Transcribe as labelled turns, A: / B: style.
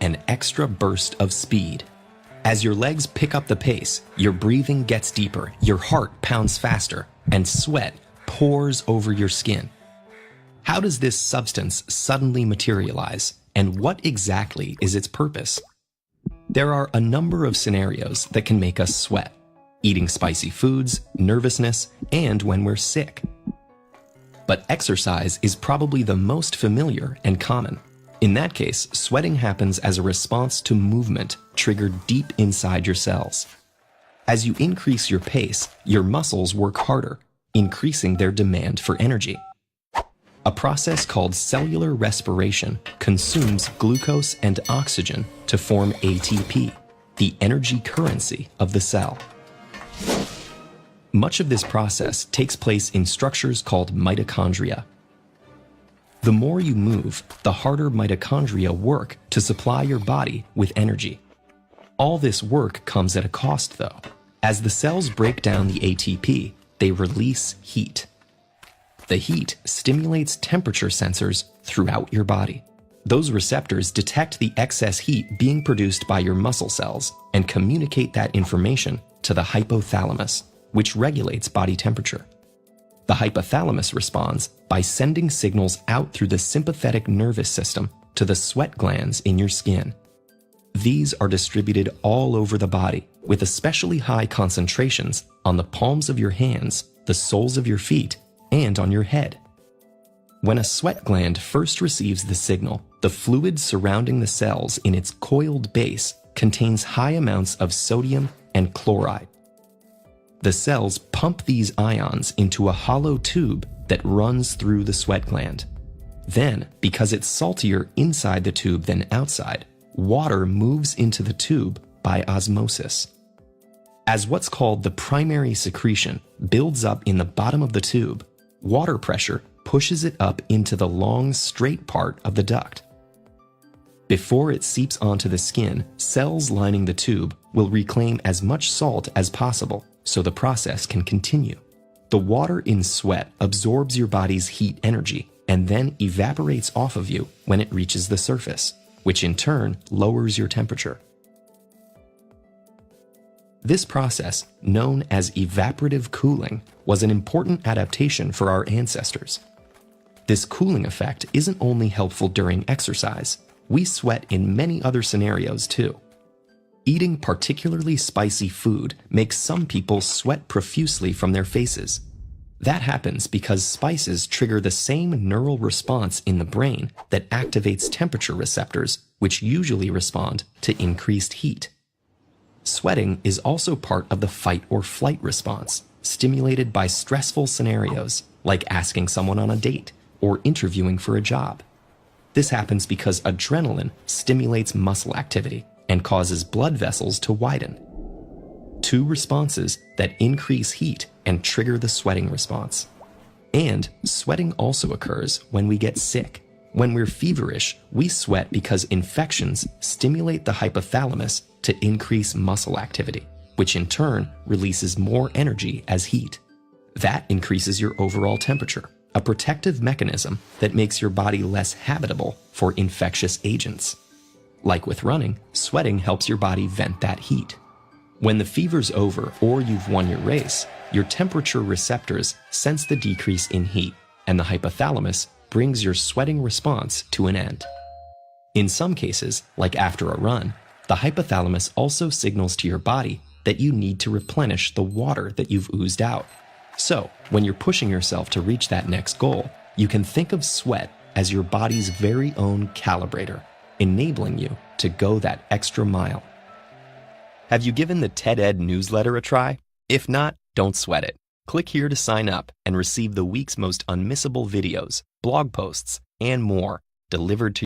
A: an extra burst of speed. As your legs pick up the pace, your breathing gets deeper, your heart pounds faster, and sweat pours over your skin. How does this substance suddenly materialize, and what exactly is its purpose? There are a number of scenarios that can make us sweat: eating spicy foods, nervousness, and when we're sick. But exercise is probably the most familiar and common. In that case, sweating happens as a response to movement triggered deep inside your cells. As you increase your pace, your muscles work harder, increasing their demand for energy. A process called cellular respiration consumes glucose and oxygen to form ATP, the energy currency of the cell. Much of this process takes place in structures called mitochondria. The more you move, the harder mitochondria work to supply your body with energy. All this work comes at a cost, though. As the cells break down the ATP, they release heat. The heat stimulates temperature sensors throughout your body. Those receptors detect the excess heat being produced by your muscle cells and communicate that information to the hypothalamus, which regulates body temperature. The hypothalamus responds by sending signals out through the sympathetic nervous system to the sweat glands in your skin. These are distributed all over the body, with especially high concentrations on the palms of your hands, the soles of your feet, and on your head. When a sweat gland first receives the signal, the fluid surrounding the cells in its coiled base contains high amounts of sodium and chloride. The cells pump these ions into a hollow tube that runs through the sweat gland. Then, because it's saltier inside the tube than outside, water moves into the tube by osmosis. As what's called the primary secretion builds up in the bottom of the tube, water pressure pushes it up into the long, straight part of the duct. Before it seeps onto the skin, cells lining the tube will reclaim as much salt as possible so the process can continue. The water in sweat absorbs your body's heat energy and then evaporates off of you when it reaches the surface, which in turn lowers your temperature. This process, known as evaporative cooling, was an important adaptation for our ancestors. This cooling effect isn't only helpful during exercise. We sweat in many other scenarios too. Eating particularly spicy food makes some people sweat profusely from their faces. That happens because spices trigger the same neural response in the brain that activates temperature receptors, which usually respond to increased heat. Sweating is also part of the fight or flight response, stimulated by stressful scenarios like asking someone on a date or interviewing for a job. This happens because adrenaline stimulates muscle activity and causes blood vessels to widen. Two responses that increase heat and trigger the sweating response. And sweating also occurs when we get sick. When we're feverish, we sweat because infections stimulate the hypothalamus to increase muscle activity, which in turn releases more energy as heat. That increases your overall temperature, a protective mechanism that makes your body less habitable for infectious agents. Like with running, sweating helps your body vent that heat. When the fever's over or you've won your race, your temperature receptors sense the decrease in heat, and the hypothalamus brings your sweating response to an end. In some cases, like after a run, the hypothalamus also signals to your body that you need to replenish the water that you've oozed out. So, when you're pushing yourself to reach that next goal, you can think of sweat as your body's very own calibrator, enabling you to go that extra mile. Have you given the TED-Ed newsletter a try? If not, don't sweat it. Click here to sign up and receive the week's most unmissable videos, blog posts, and more delivered to